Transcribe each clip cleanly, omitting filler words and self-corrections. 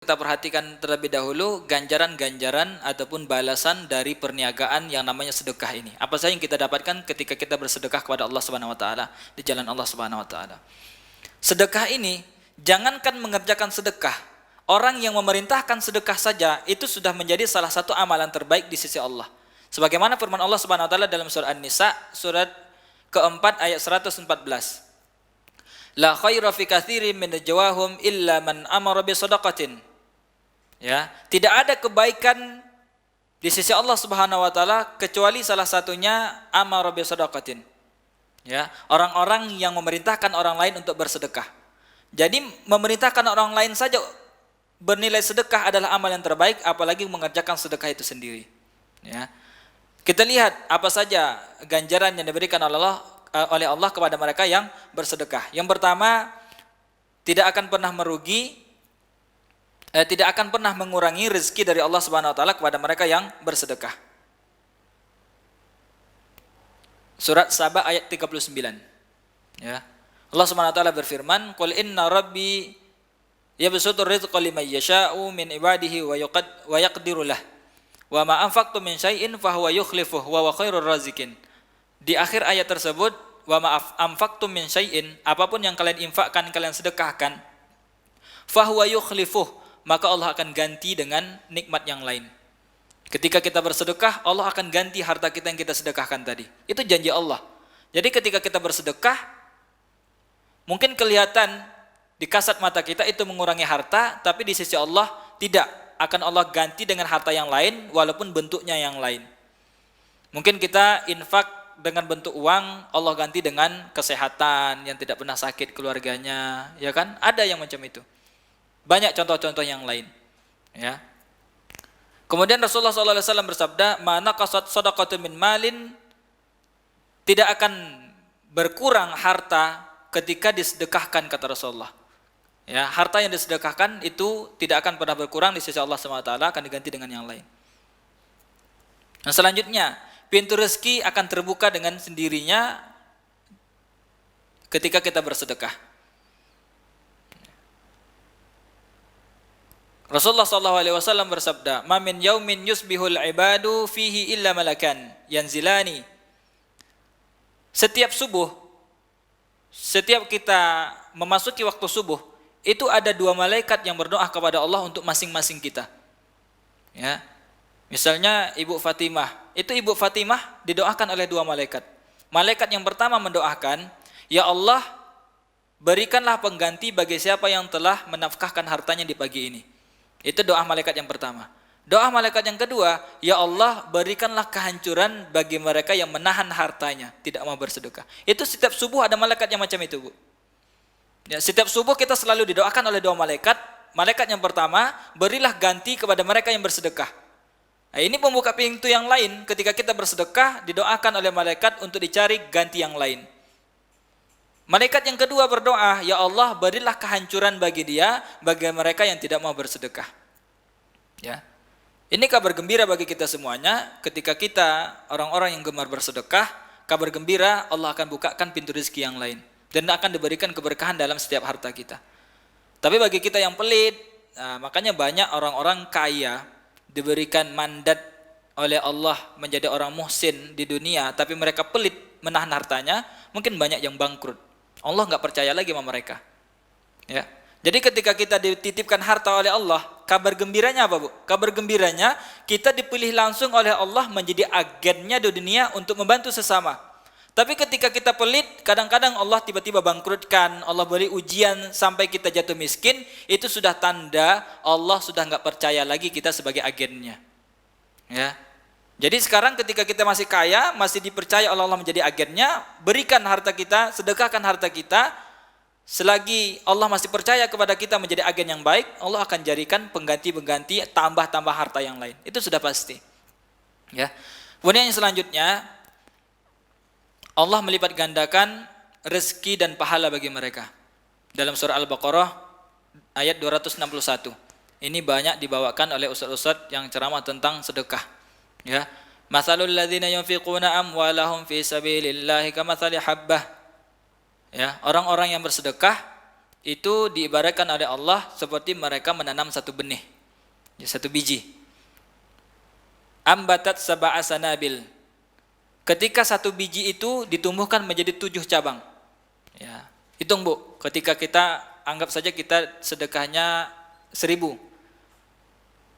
kita perhatikan terlebih dahulu ganjaran-ganjaran ataupun balasan dari perniagaan yang namanya sedekah ini. Apa saja yang kita dapatkan ketika kita bersedekah kepada Allah Subhanahu wa taala di jalan Allah Subhanahu wa taala. Sedekah ini jangankan mengerjakan sedekah, orang yang memerintahkan sedekah saja itu sudah menjadi salah satu amalan terbaik di sisi Allah. Sebagaimana firman Allah Subhanahu wa taala dalam surah An-Nisa surat keempat ayat 114. La khaira fi katsirin min najwahum illa man amara bi shadaqatin. Ya, tidak ada kebaikan di sisi Allah Subhanahu wa taala kecuali salah satunya amara bi shadaqatin. Ya, orang-orang yang memerintahkan orang lain untuk bersedekah. Jadi memerintahkan orang lain saja bernilai sedekah adalah amal yang terbaik, apalagi mengerjakan sedekah itu sendiri. Ya. Kita lihat apa saja ganjaran yang diberikan oleh Allah kepada mereka yang bersedekah. Yang pertama, tidak akan pernah merugi, tidak akan pernah mengurangi rezeki dari Allah Subhanahu wa taala kepada mereka yang bersedekah. Surat Saba ayat 39. Ya. Allah Subhanahu wa taala berfirman, "Qul inna rabbi yabsutur rizqa liman yasha'u min ibadihi wa yaqdiru lah. Wa ma anfaqtum min syai'in fa huwa yukhlifuh wa huwa khairur raziqin." Di akhir ayat tersebut, wa ma anfaqtum min syai'in, apapun yang kalian infakkan, kalian sedekahkan, fa huwa yukhlifuh, maka Allah akan ganti dengan nikmat yang lain. Ketika kita bersedekah, Allah akan ganti harta kita yang kita sedekahkan tadi. Itu janji Allah. Jadi ketika kita bersedekah, mungkin kelihatan di kasat mata kita itu mengurangi harta, tapi di sisi Allah tidak. Akan Allah ganti dengan harta yang lain, walaupun bentuknya yang lain. Mungkin kita infak dengan bentuk uang, Allah ganti dengan kesehatan yang tidak pernah sakit keluarganya, ya kan? Ada yang macam itu. Banyak contoh-contoh yang lain. Ya. Kemudian Rasulullah SAW bersabda, "Ma naqasat shadaqatun min malin", tidak akan berkurang harta ketika disedekahkan, kata Rasulullah. Ya, harta yang disedekahkan itu tidak akan pernah berkurang di sisi Allah SWT, akan diganti dengan yang lain. Nah, selanjutnya, pintu rezeki akan terbuka dengan sendirinya ketika kita bersedekah. Rasulullah SAW bersabda, "Ma min yaumin yusbihul ibadu fihi illa malakan yanzilani." Setiap subuh, setiap kita memasuki waktu subuh, itu ada dua malaikat yang berdoa kepada Allah untuk masing-masing kita. Ya. Misalnya Ibu Fatimah, itu Ibu Fatimah didoakan oleh dua malaikat. Malaikat yang pertama mendoakan, "Ya Allah, berikanlah pengganti bagi siapa yang telah menafkahkan hartanya di pagi ini." Itu doa malaikat yang pertama. Doa malaikat yang kedua, "Ya Allah, berikanlah kehancuran bagi mereka yang menahan hartanya, tidak mau bersedekah." Itu setiap subuh ada malaikat yang macam itu, Bu. Ya, setiap subuh kita selalu didoakan oleh dua malaikat. Malaikat yang pertama, "Berilah ganti kepada mereka yang bersedekah." Nah, ini membuka pintu yang lain. Ketika kita bersedekah, didoakan oleh malaikat untuk dicari ganti yang lain. Malaikat yang kedua berdoa, "Ya Allah, berilah kehancuran bagi dia, bagi mereka yang tidak mau bersedekah." Ya. Ini kabar gembira bagi kita semuanya. Ketika kita orang-orang yang gemar bersedekah, kabar gembira, Allah akan bukakan pintu rezeki yang lain dan akan diberikan keberkahan dalam setiap harta kita. Tapi bagi kita yang pelit, makanya banyak orang-orang kaya diberikan mandat oleh Allah menjadi orang muhsin di dunia, tapi mereka pelit menahan hartanya, mungkin banyak yang bangkrut. Allah nggak percaya lagi sama mereka. Ya. Jadi ketika kita dititipkan harta oleh Allah, kabar gembiranya apa, Bu? Kabar gembiranya kita dipilih langsung oleh Allah menjadi agennya di dunia untuk membantu sesama. Tapi ketika kita pelit, kadang-kadang Allah tiba-tiba bangkrutkan, Allah beri ujian sampai kita jatuh miskin, itu sudah tanda Allah sudah nggak percaya lagi kita sebagai agennya. Ya. Jadi sekarang ketika kita masih kaya, masih dipercaya oleh Allah menjadi agennya, berikan harta kita, sedekahkan harta kita. Selagi Allah masih percaya kepada kita menjadi agen yang baik, Allah akan jadikan pengganti-pengganti, tambah-tambah harta yang lain. Itu sudah pasti. Ya. Kemudian yang selanjutnya, Allah melipat gandakan rezeki dan pahala bagi mereka. Dalam surah Al-Baqarah ayat 261. Ini banyak dibawakan oleh ustaz-ustaz yang ceramah tentang sedekah. Ya. Matsalul ladzina yunfiquna amwalahum fi sabilillahi kamatsali habbah. Ya, orang-orang yang bersedekah itu diibaratkan oleh Allah seperti mereka menanam satu benih, satu biji. Ambatat sab'a sanabil. Ketika satu biji itu ditumbuhkan menjadi 7 cabang. Ya, hitung Bu, ketika kita anggap saja kita sedekahnya 1000.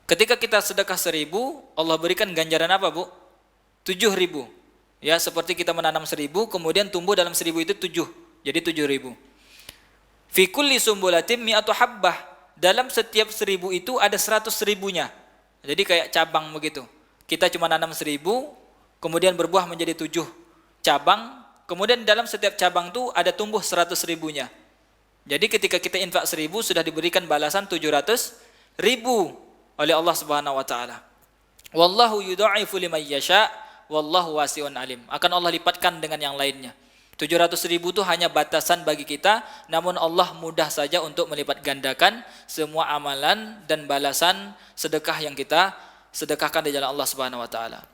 Ketika kita sedekah 1000, Allah berikan ganjaran apa Bu? 7.000. Ya, seperti kita menanam 1000, kemudian tumbuh dalam 1000 itu 7, jadi 7.000. Fi kulli sumbulatin mi'atu habbah. Dalam setiap 1000 itu ada 100.000-nya. Jadi kayak cabang begitu. Kita cuma nanam 1000, kemudian berbuah menjadi 7 cabang, kemudian dalam setiap cabang itu ada tumbuh 100.000-nya. Jadi ketika kita infak 1000 sudah diberikan balasan 700.000 oleh Allah Subhanahu wa taala. Wallahu yudha'ifu liman yasha, wallahu wasi'un alim. Akan Allah lipatkan dengan yang lainnya. 700.000 itu hanya batasan bagi kita, namun Allah mudah saja untuk melipat gandakan semua amalan dan balasan sedekah yang kita sedekahkan di jalan Allah Subhanahu wa taala.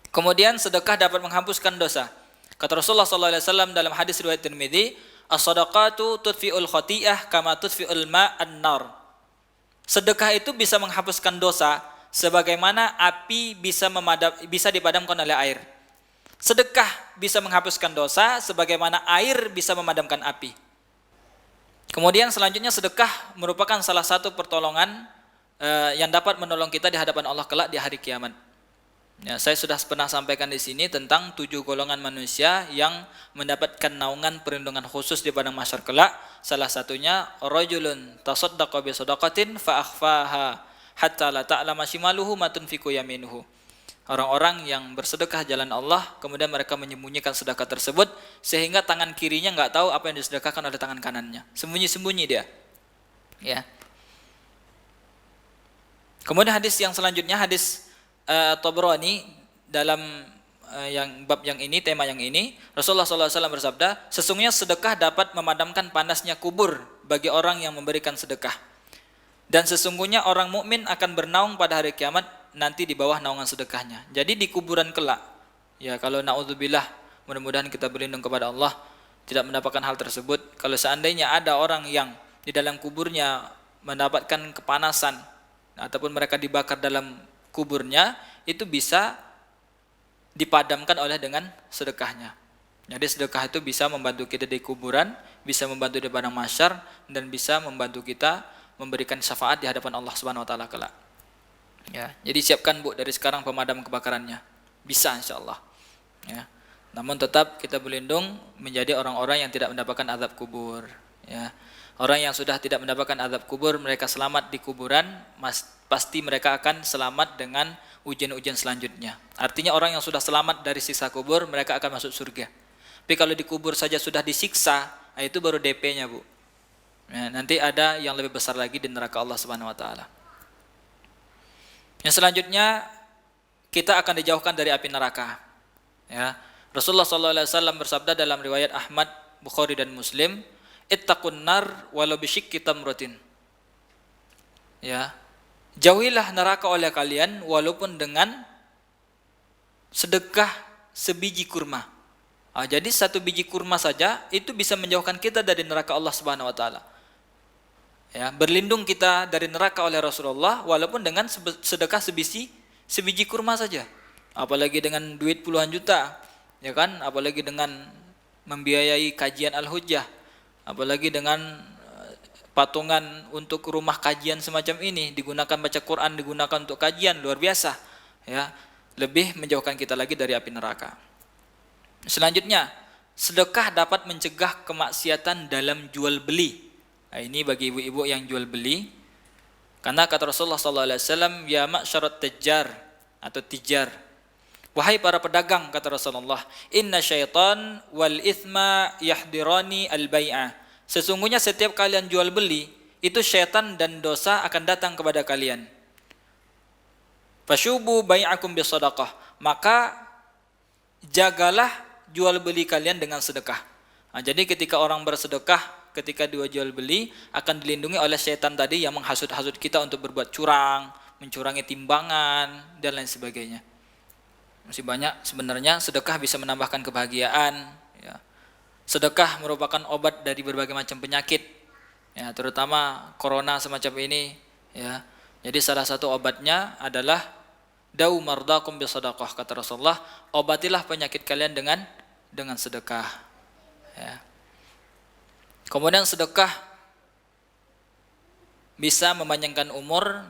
Kemudian sedekah dapat menghapuskan dosa. Kata Rasulullah sallallahu alaihi wasallam dalam hadis riwayat Tirmidzi, as-shadaqatu tudfi'ul khati'ah kama tudfi'ul ma'an nar. Sedekah itu bisa menghapuskan dosa sebagaimana api bisa dipadamkan oleh air. Sedekah bisa menghapuskan dosa sebagaimana air bisa memadamkan api. Kemudian selanjutnya sedekah merupakan salah satu pertolongan yang dapat menolong kita di hadapan Allah kelak di hari kiamat. Ya, saya sudah pernah sampaikan di sini tentang 7 golongan manusia yang mendapatkan naungan perlindungan khusus di padang mahsyar kelak. Salah satunya rajulun tasaddaqa bi shadaqatin fa akhfaha hatta la ta'lama shimaluhu ma tunfiqu yaminuhu. Orang-orang yang bersedekah jalan Allah, kemudian mereka menyembunyikan sedekah tersebut sehingga tangan kirinya enggak tahu apa yang disedekahkan oleh tangan kanannya. Sembunyi-sembunyi dia. Ya. Kemudian hadis yang selanjutnya, hadis Tabrani dalam bab yang ini, tema yang ini, Rasulullah SAW bersabda, sesungguhnya sedekah dapat memadamkan panasnya kubur bagi orang yang memberikan sedekah. Dan sesungguhnya orang mukmin akan bernaung pada hari kiamat nanti di bawah naungan sedekahnya. Jadi di kuburan kelak, ya kalau naudzubillah, mudah-mudahan kita berlindung kepada Allah tidak mendapatkan hal tersebut. Kalau seandainya ada orang yang di dalam kuburnya mendapatkan kepanasan ataupun mereka dibakar dalam kuburnya, itu bisa dipadamkan oleh dengan sedekahnya. Jadi sedekah itu bisa membantu kita di kuburan, bisa membantu di padang mahsyar, dan bisa membantu kita memberikan syafaat di hadapan Allah Subhanahu wa taala kelak. Ya, jadi siapkan Bu dari sekarang pemadam kebakarannya. Bisa insyaallah. Ya. Namun tetap kita berlindung menjadi orang-orang yang tidak mendapatkan azab kubur, ya. Orang yang sudah tidak mendapatkan azab kubur, mereka selamat di kuburan, pasti mereka akan selamat dengan ujian-ujian selanjutnya. Artinya orang yang sudah selamat dari siksa kubur, mereka akan masuk surga. Tapi kalau di kubur saja sudah disiksa, itu baru DP-nya Bu. Ya, nanti ada yang lebih besar lagi di neraka Allah Subhanahu wa taala. Yang selanjutnya, kita akan dijauhkan dari api neraka. Ya. Rasulullah SAW bersabda dalam riwayat Ahmad, Bukhari dan Muslim, ittaqun nar walau bisyikki tamratin. Ya. Jauhilah neraka oleh kalian walaupun dengan sedekah sebiji kurma. Jadi satu biji kurma saja itu bisa menjauhkan kita dari neraka Allah Subhanahu wa taala. Ya, berlindung kita dari neraka oleh Rasulullah walaupun dengan sedekah sebiji kurma saja. Apalagi dengan duit puluhan juta, ya kan? Apalagi dengan membiayai kajian Al-Hujjah. Apalagi dengan patungan untuk rumah kajian semacam ini, digunakan baca Quran, digunakan untuk kajian, luar biasa. Ya, lebih menjauhkan kita lagi dari api neraka. Selanjutnya, sedekah dapat mencegah kemaksiatan dalam jual beli. Ini bagi ibu-ibu yang jual beli. Karena kata Rasulullah SAW, ya ma'syarat tijjar atau tijar. Wahai para pedagang, kata Rasulullah, inna syaitan wal ithma yahdirani al-bai'ah. Sesungguhnya setiap kalian jual beli, itu syaitan dan dosa akan datang kepada kalian. Fasyubu bai'akum bisadaqah. Maka jagalah jual beli kalian dengan sedekah. Jadi ketika orang bersedekah, ketika dia jual beli, akan dilindungi oleh syaitan tadi yang menghasut-hasut kita untuk berbuat curang, mencurangi timbangan, dan lain sebagainya. Masih banyak sebenarnya sedekah bisa menambahkan kebahagiaan. Ya. Sedekah merupakan obat dari berbagai macam penyakit. Ya, terutama corona semacam ini, ya. Jadi salah satu obatnya adalah dau mardakum bisadaqah, kata Rasulullah, obatilah penyakit kalian dengan sedekah. Ya. Kemudian sedekah bisa memanjangkan umur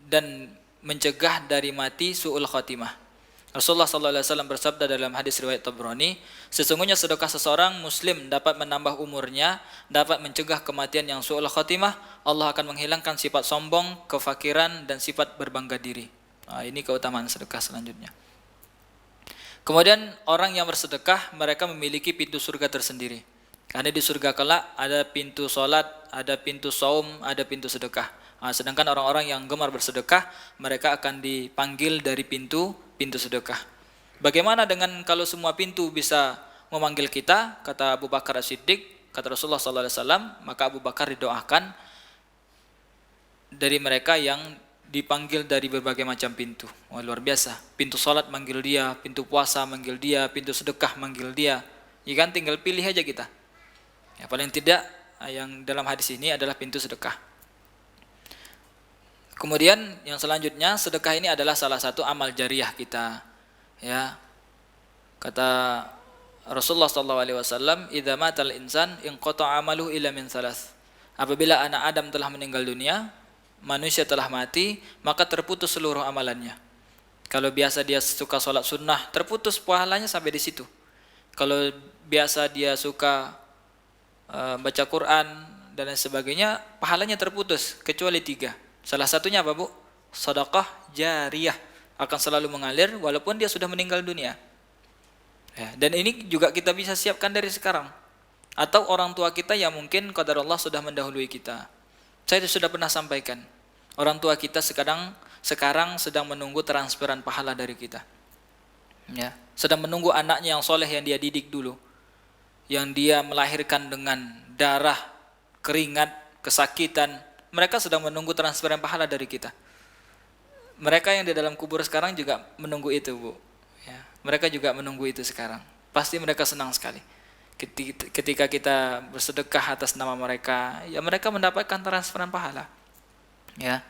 dan mencegah dari mati su'ul khatimah. Rasulullah SAW bersabda dalam hadis riwayat Tabrani, sesungguhnya sedekah seseorang muslim dapat menambah umurnya, dapat mencegah kematian yang su'ul khatimah. Allah akan menghilangkan sifat sombong, kefakiran, dan sifat berbangga diri. Nah, ini keutamaan sedekah selanjutnya. Kemudian orang yang bersedekah, mereka memiliki pintu surga tersendiri. Karena di surga kelak ada pintu sholat, ada pintu saum, ada pintu sedekah. Nah, sedangkan orang-orang yang gemar bersedekah, mereka akan dipanggil dari pintu sedekah. Bagaimana dengan kalau semua pintu bisa memanggil kita? Kata Abu Bakar As-Siddiq, kata Rasulullah SAW, maka Abu Bakar didoakan dari mereka yang dipanggil dari berbagai macam pintu. Wah, luar biasa. Pintu sholat manggil dia, pintu puasa manggil dia, pintu sedekah manggil dia. Ya kan, tinggal pilih aja kita. Ya, paling tidak yang dalam hadis ini adalah pintu sedekah. Kemudian yang selanjutnya, sedekah ini adalah salah satu amal jariah kita. Ya, kata Rasulullah SAW, "Idza matal insan inqata'a amaluhu illa min salas." Apabila anak Adam telah meninggal dunia, manusia telah mati, maka terputus seluruh amalannya. Kalau biasa dia suka sholat sunnah, terputus pahalanya sampai di situ. Kalau biasa dia suka baca Quran dan lain sebagainya, pahalanya terputus kecuali 3. Salah satunya apa, Bu? Sedekah jariyah, akan selalu mengalir walaupun dia sudah meninggal dunia. Ya, dan ini juga kita bisa siapkan dari sekarang. Atau orang tua kita yang mungkin qadarullah sudah mendahului kita. Saya sudah pernah sampaikan, orang tua kita sekarang sedang menunggu transferan pahala dari kita. Ya, sedang menunggu anaknya yang soleh yang dia didik dulu, yang dia melahirkan dengan darah, keringat, kesakitan. Mereka sedang menunggu transferan pahala dari kita. Mereka yang di dalam kubur sekarang juga menunggu itu, Bu. Ya, mereka juga menunggu itu sekarang. Pasti mereka senang sekali ketika kita bersedekah atas nama mereka. Ya, mereka mendapatkan transferan pahala. Ya,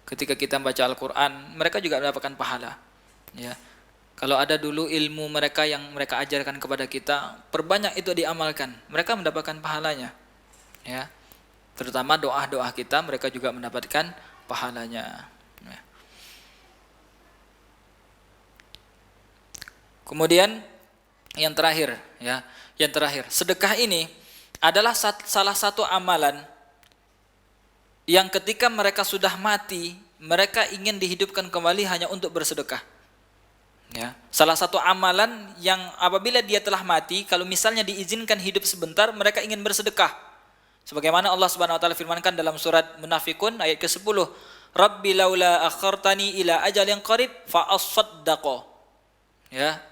ketika kita membaca Al-Quran, mereka juga mendapatkan pahala. Ya, kalau ada dulu ilmu mereka yang mereka ajarkan kepada kita, perbanyak itu diamalkan, mereka mendapatkan pahalanya. Ya, terutama doa-doa kita, mereka juga mendapatkan pahalanya. Ya. Kemudian yang terakhir, sedekah ini adalah salah satu amalan yang ketika mereka sudah mati, mereka ingin dihidupkan kembali hanya untuk bersedekah. Ya, salah satu amalan yang apabila dia telah mati, kalau misalnya diizinkan hidup sebentar, mereka ingin bersedekah. Sebagaimana Allah Subhanahu wa taala firmankan dalam surat Munafikun ayat ke-10, "Rabbi laula akhartani ila ajalin qarib fa asaddaq." Ya.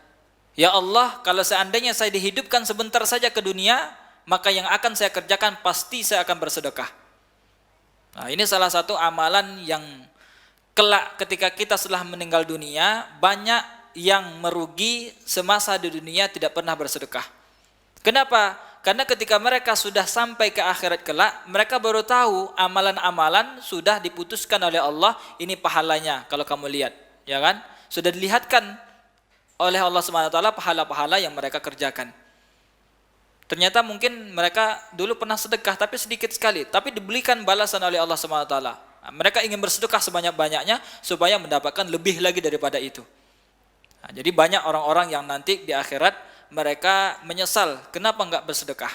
Ya Allah, kalau seandainya saya dihidupkan sebentar saja ke dunia, maka yang akan saya kerjakan pasti saya akan bersedekah. Nah, ini salah satu amalan yang kelak ketika kita setelah meninggal dunia, banyak yang merugi semasa di dunia tidak pernah bersedekah. Kenapa? Karena ketika mereka sudah sampai ke akhirat kelak, mereka baru tahu amalan-amalan sudah diputuskan oleh Allah, ini pahalanya kalau kamu lihat, ya kan? Sudah dilihatkan oleh Allah SWT pahala-pahala yang mereka kerjakan. Ternyata mungkin mereka dulu pernah sedekah tapi sedikit sekali, tapi diberikan balasan oleh Allah SWT. Mereka ingin bersedekah sebanyak-banyaknya supaya mendapatkan lebih lagi daripada itu. Nah, jadi banyak orang-orang yang nanti di akhirat mereka menyesal kenapa enggak bersedekah.